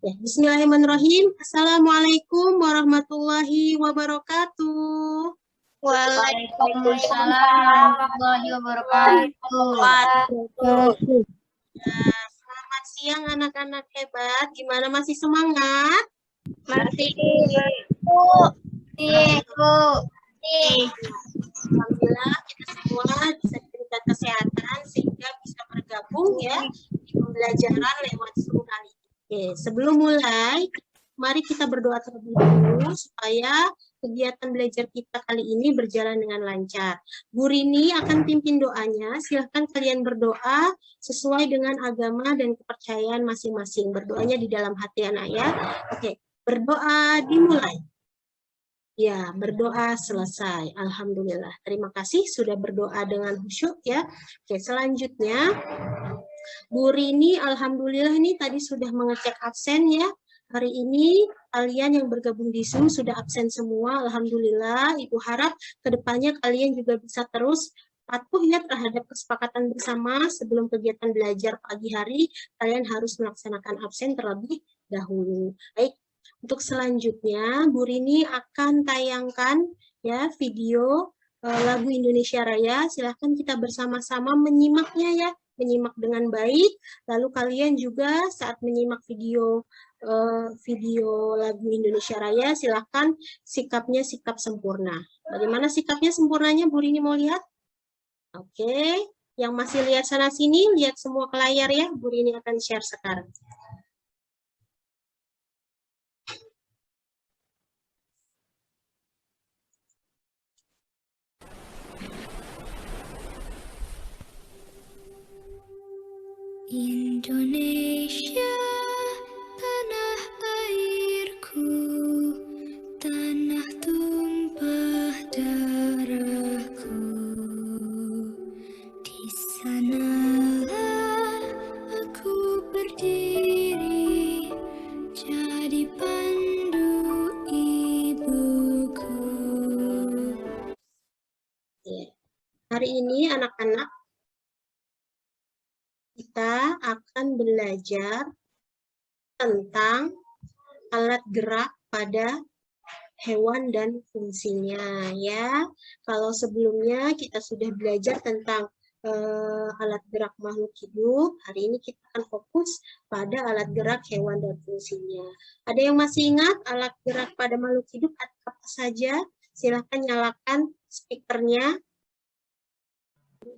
Ya, bismillahirrahmanirrahim. Assalamualaikum warahmatullahi wabarakatuh. Waalaikumsalam warahmatullahi wabarakatuh. Selamat siang anak-anak hebat. Gimana, masih semangat? Masih. Alhamdulillah kita semua bisa diberikan kesehatan sehingga bisa bergabung ya di pembelajaran lewat Zoom kali ini. Oke, sebelum mulai, mari kita berdoa terlebih dahulu supaya kegiatan belajar kita kali ini berjalan dengan lancar. Bu Rini akan pimpin doanya. Silahkan kalian berdoa sesuai dengan agama dan kepercayaan masing-masing. Berdoanya di dalam hati anak ya. Oke, berdoa dimulai. Ya, berdoa selesai. Alhamdulillah. Terima kasih sudah berdoa dengan khusyuk ya. Oke, selanjutnya Bu Rini, alhamdulillah nih tadi sudah mengecek absen ya. Hari ini kalian yang bergabung di Zoom sudah absen semua. Alhamdulillah. Ibu harap kedepannya kalian juga bisa terus patuh ya terhadap kesepakatan bersama sebelum kegiatan belajar pagi hari. Kalian harus melaksanakan absen terlebih dahulu. Baik. Untuk selanjutnya, Bu Rini akan tayangkan ya video lagu Indonesia Raya. Silahkan kita bersama-sama menyimaknya ya, menyimak dengan baik. Lalu kalian juga saat menyimak video lagu Indonesia Raya, silahkan sikapnya sikap sempurna. Bagaimana sikapnya sempurnanya, Bu Rini mau lihat? Oke, yang masih lihat sana sini, lihat semua ke layar ya. Bu Rini akan share sekarang. Indonesia, tanah airku, tanah tumpah darahku. Di sanalah aku berdiri, jadi pandu ibuku. Hari ini anak-anak kita akan belajar tentang alat gerak pada hewan dan fungsinya ya. Kalau sebelumnya kita sudah belajar tentang alat gerak makhluk hidup, hari ini kita akan fokus pada alat gerak hewan dan fungsinya. Ada yang masih ingat alat gerak pada makhluk hidup apa saja? Silahkan nyalakan speakernya.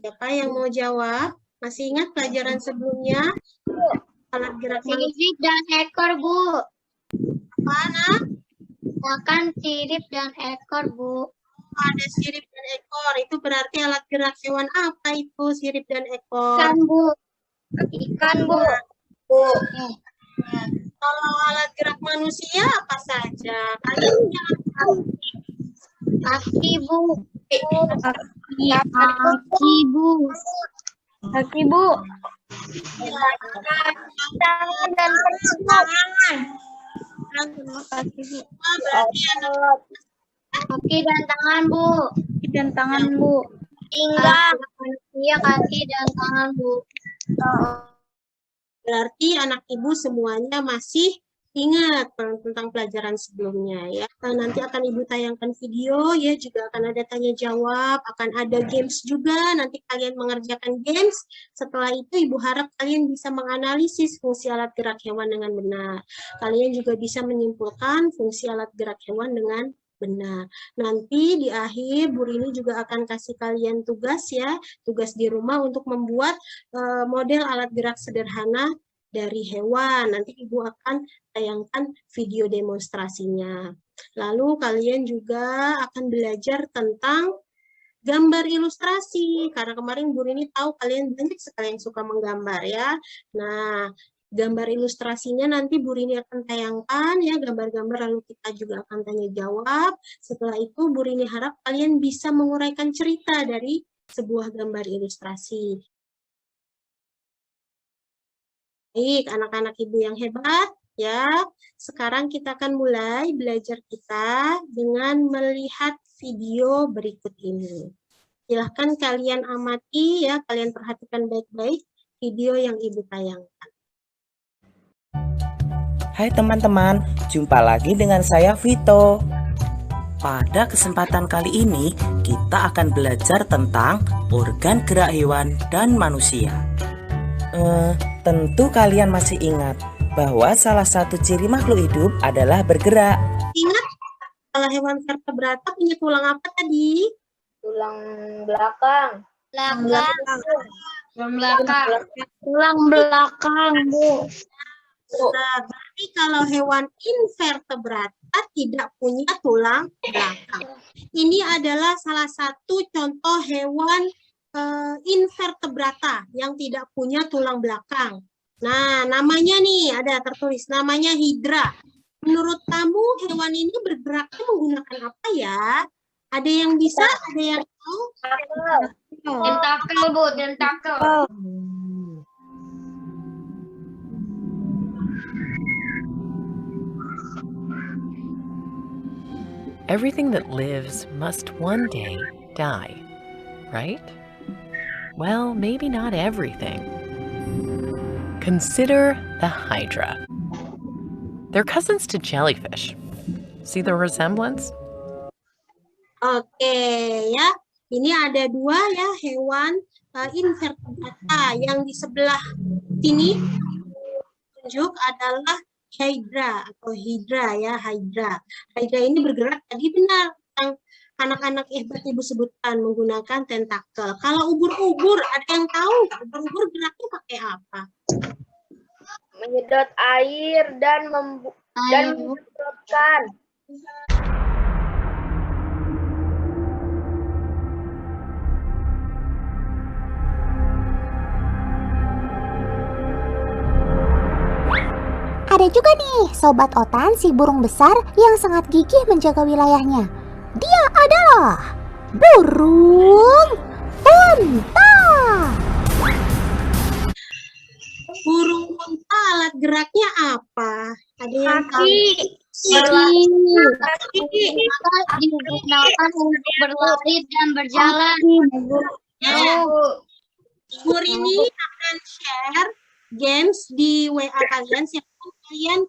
Siapa yang mau jawab? Masih ingat pelajaran sebelumnya? Alat gerak Sirip dan ekor, Bu. mana? Makan sirip dan ekor, Bu. Ada sirip dan ekor. Itu berarti alat gerak hewan apa itu sirip dan ekor? Ikan, Bu. Ikan, Bu. Kalau alat gerak manusia apa saja? Kalian jangan tahu. Kaki, Bu. Kaki, Bu. Kaki, Bu. Tangan dan perut. Kaki, Bu. Berarti anak Kaki dan tangan, Bu. Kaki dan tangan, Bu. Pinggang. Iya, kaki dan tangan, Bu. berarti anak ibu semuanya masih ingat tentang pelajaran sebelumnya ya. Nanti akan ibu tayangkan video ya, juga akan ada tanya jawab, akan ada games juga, nanti kalian mengerjakan games. Setelah itu ibu harap kalian bisa menganalisis fungsi alat gerak hewan dengan benar. Kalian juga bisa menyimpulkan fungsi alat gerak hewan dengan benar. Nanti di akhir Bu Rini juga akan kasih kalian tugas ya, tugas di rumah untuk membuat model alat gerak sederhana dari hewan. Nanti Ibu akan tayangkan video demonstrasinya. Lalu kalian juga akan belajar tentang gambar ilustrasi. Karena kemarin Bu Rini tahu kalian banyak sekali yang suka menggambar ya. Nah, gambar ilustrasinya nanti Bu Rini akan tayangkan ya gambar-gambar, lalu kita juga akan tanya jawab. Setelah itu Bu Rini harap kalian bisa menguraikan cerita dari sebuah gambar ilustrasi. Baik, anak-anak ibu yang hebat ya. Sekarang kita akan mulai belajar kita dengan melihat video berikut ini. Silahkan kalian amati ya, kalian perhatikan baik-baik video yang ibu tayangkan. Hai teman-teman, jumpa lagi dengan saya Vito. Pada kesempatan kali ini, kita akan belajar tentang organ gerak hewan dan manusia. Tentu kalian masih ingat bahwa salah satu ciri makhluk hidup adalah bergerak. Ingat, kalau hewan vertebrata punya tulang apa tadi? Tulang belakang. Tulang belakang, Bu. Nah, berarti kalau hewan invertebrata tidak punya tulang belakang. Ini adalah salah satu contoh hewan invertebrata yang tidak punya tulang belakang. Nah, namanya nih ada tertulis, namanya hidra. Menurut kamu hewan ini bergeraknya menggunakan apa ya? Ada yang bisa, ada yang tahu? Tentakel, Bu, tentakel. Everything that lives must one day die, right? Well, maybe not everything. Consider the hydra. They're cousins to jellyfish. See the resemblance? Oke, ya. Ini ada dua ya hewan invertebrata. Yang di sebelah sini tunjuk adalah hydra atau hydra ya, hydra. Hydra ini bergerak tadi benar yang anak-anak hebat ibu sebutkan menggunakan tentakel. Kalau ubur-ubur ada yang tahu ubur-ubur geraknya pakai apa? Menyedot air dan menyedotkan. Ada juga nih Sobat Otan, si burung besar yang sangat gigih menjaga wilayahnya. Dia adalah burung unta. Burung unta alat geraknya apa? Ada yang tahu? Digunakan untuk berlari dan berjalan. Bu Rini akan share games di WA kalian. Silakan kalian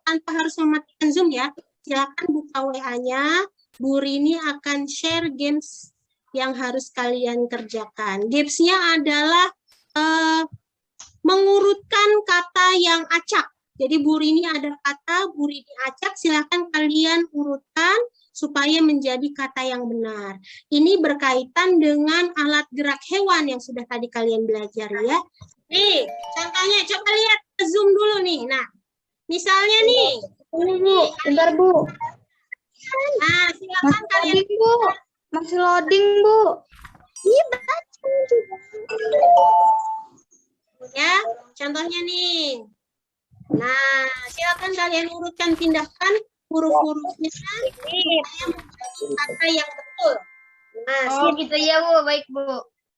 tanpa harus mematikan Zoom ya. Silakan buka WA-nya. Bu Rini akan share games yang harus kalian kerjakan. Games-nya adalah mengurutkan kata yang acak. Jadi Bu Rini ada kata, Bu Rini acak, silakan kalian urutkan supaya menjadi kata yang benar. Ini berkaitan dengan alat gerak hewan yang sudah tadi kalian belajar ya. Nih, contohnya coba lihat ke Zoom dulu nih. Nah, misalnya nih. Bu, bentar, Bu. Nah, silakan kalian. Bu. Masih loading, Bu. Iya, ya, contohnya nih. Nah, silakan kalian urutkan, pindahkan huruf-hurufnya supaya menjadi kata yang betul. Nah, gitu ya, Bu. Baik, Bu.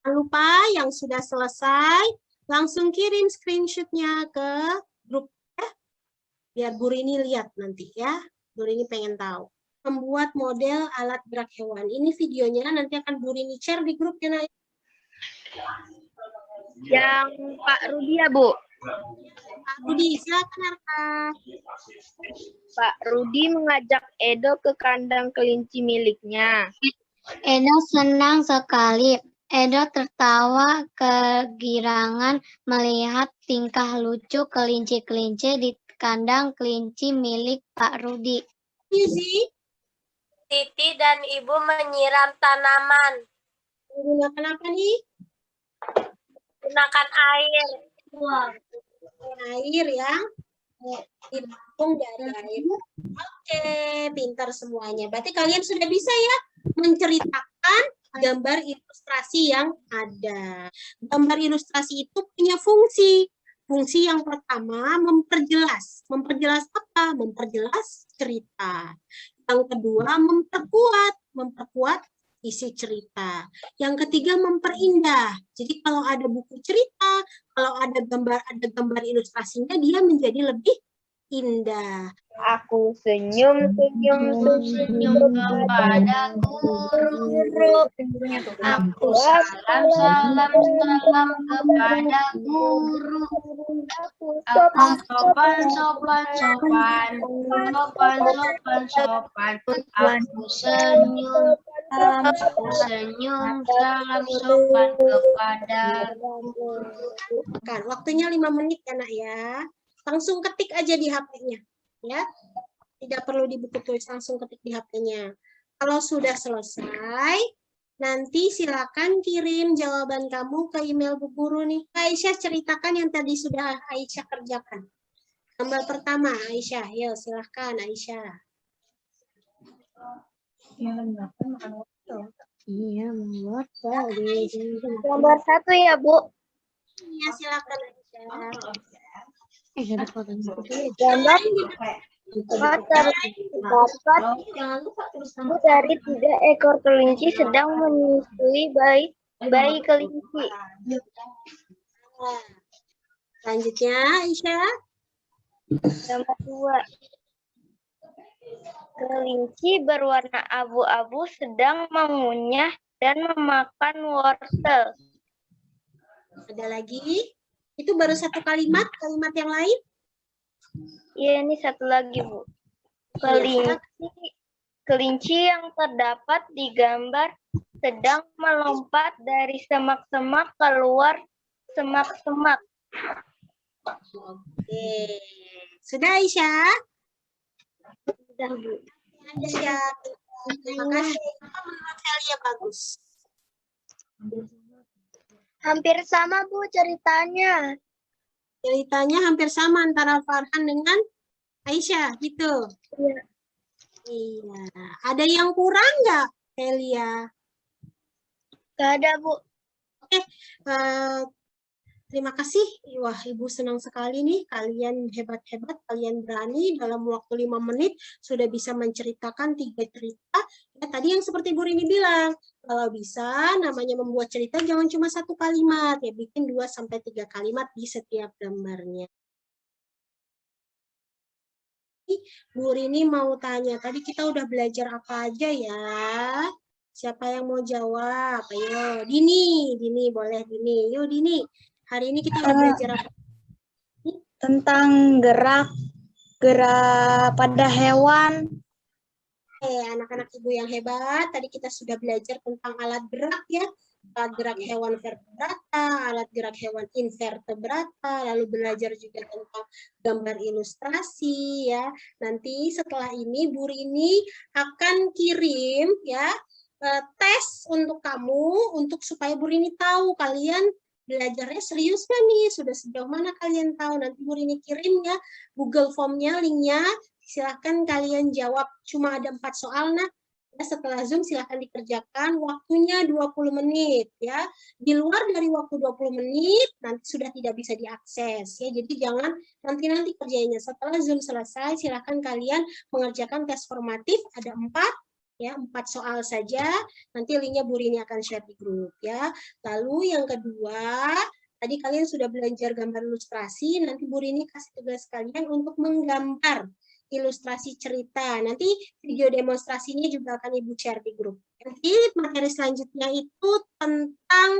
jangan lupa yang sudah selesai langsung kirim screenshot-nya ke grup ya. Biar Bu Rini lihat nanti ya. Bu Rini pengen tahu. Membuat model alat gerak hewan. Ini videonya nanti akan Bu Rini share di grup ya. Yang Pak Rudi ya, Bu? Pak Rudi, silakan Arka. Pak Rudi mengajak Edo ke kandang kelinci miliknya. Edo senang sekali. Edo tertawa kegirangan melihat tingkah lucu kelinci-kelinci di kandang kelinci milik Pak Rudi. Yuzi, Titi dan Ibu menyiram tanaman. menggunakan apa nih? Gunakan air. Air ya. Ditampung dari air. Oke, pintar semuanya. Berarti kalian sudah bisa ya menceritakan gambar ilustrasi yang ada. Gambar ilustrasi itu punya fungsi. Fungsi yang pertama memperjelas. Memperjelas apa? Memperjelas cerita. Yang kedua memperkuat isi cerita. Yang ketiga memperindah. Jadi kalau ada buku cerita, kalau ada gambar ilustrasinya, dia menjadi lebih indah. Aku senyum kepada guru. Aku salam kepada guru. Sopan, sopan, sopan, sopan. Sopan, sopan, sopan. Aku senyum, salam sopan kepada. Kan, waktunya 5 menit ya nak ya. Langsung ketik aja di HP-nya. Ya. Tidak perlu di buku tulis, langsung ketik di HP-nya. Kalau sudah selesai, nanti silakan kirim jawaban kamu ke email Bu Guru nih. Aisyah ceritakan yang tadi sudah Aisyah kerjakan. Gambar pertama, Aisyah. Yuk, silakan Aisyah. Iya, membuat tadi. Gambar 1 ya, Bu. Ya, silakan Aisyah. Ada fotonya. Gambar terdapat dari 3 ekor kelinci sedang menyusui bayi kelinci. Nah, selanjutnya Aisyah. Gambar 2. Kelinci berwarna abu-abu sedang mengunyah dan memakan wortel. Ada lagi? Itu baru satu kalimat yang lain? Iya, ini satu lagi, Bu. Kelinci yang terdapat di gambar sedang melompat dari semak-semak keluar semak-semak. Oke. Sudah Aisyah? Sudah, Bu. Aisyah. Terima kasih. Apa menurut Helia bagus? Hampir sama, Bu, ceritanya. Ceritanya hampir sama antara Farhan dengan Aisyah, gitu. Iya. Iya. Ada yang kurang nggak, Helia? Gak ada, Bu. Oke. Terima kasih. Wah, Ibu senang sekali nih. Kalian hebat-hebat, kalian berani dalam waktu 5 menit sudah bisa menceritakan 3 cerita. Ya, tadi yang seperti Bu Rini bilang, kalau bisa namanya membuat cerita jangan cuma 1 kalimat, ya bikin 2-3 kalimat di setiap gambarnya. Bu Rini mau tanya, tadi kita udah belajar apa aja ya? Siapa yang mau jawab? Ayo, Dini boleh Dini. Yuk Dini. Hari ini kita udah belajar apa? Tentang gerak pada hewan. Anak-anak Ibu yang hebat, tadi kita sudah belajar tentang alat gerak ya. Alat gerak hewan vertebrata, alat gerak hewan invertebrata, lalu belajar juga tentang gambar ilustrasi ya. Nanti setelah ini Bu Rini akan kirim ya tes untuk kamu untuk supaya Bu Rini tahu kalian belajarnya serius kan nih, sudah sejauh mana kalian tahu. Nanti Bu Rini kirim ya Google Form-nya, linknya, silahkan kalian jawab, cuma ada 4 soal nah. Ya, setelah Zoom silahkan dikerjakan, waktunya 20 menit ya. Di luar dari waktu 20 menit nanti sudah tidak bisa diakses ya. Jadi jangan nanti kerjanya. Setelah Zoom selesai silahkan kalian mengerjakan tes formatif, ada 4 ya, 4 soal saja. Nanti linknya Bu Rini akan share di grup ya. Lalu yang kedua, tadi kalian sudah belajar gambar ilustrasi, nanti Bu Rini kasih tugas kalian untuk menggambar ilustrasi cerita. Nanti video demonstrasinya juga akan Ibu share di grup. Nanti materi selanjutnya itu tentang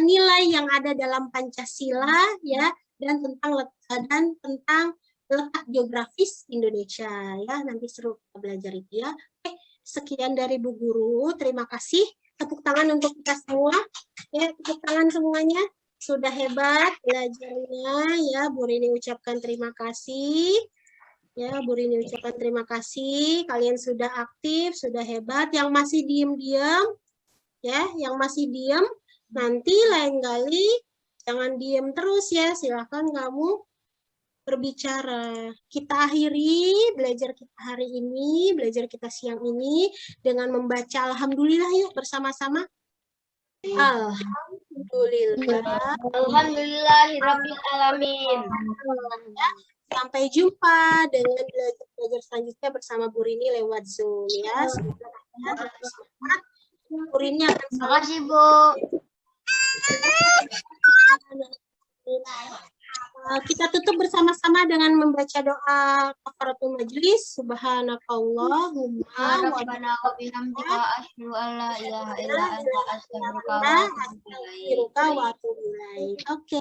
nilai yang ada dalam Pancasila ya, dan tentang letak geografis Indonesia ya. Nanti seru kita belajar itu ya. Oke, sekian dari Bu Guru. Terima kasih. Tepuk tangan untuk kita semua. Ya, tepuk tangan semuanya. Sudah hebat belajarnya ya. Bu Rini ucapkan terima kasih. Ya, Bu Rini ucapkan terima kasih. Kalian sudah aktif, sudah hebat. Yang masih diam-diam, ya, yang masih diam, nanti lain kali jangan diam terus ya. Silahkan kamu berbicara. Kita akhiri belajar kita hari ini, belajar kita siang ini dengan membaca Alhamdulillah yuk bersama-sama. Alhamdulillah. Alhamdulillahirabbil alamin. Sampai jumpa dengan belajar selanjutnya bersama Bu Rini lewat Zoom ya. Semoga kalian semangat. Bu Rini akan Terima kasih, Bu. Kita tutup bersama-sama dengan membaca doa kafaratul majelis. Subhanakallahumma Rabbana wa bihamdika asyhadu an la ilaha illa anta astaghfiruka wa atubu ilaik. Oke.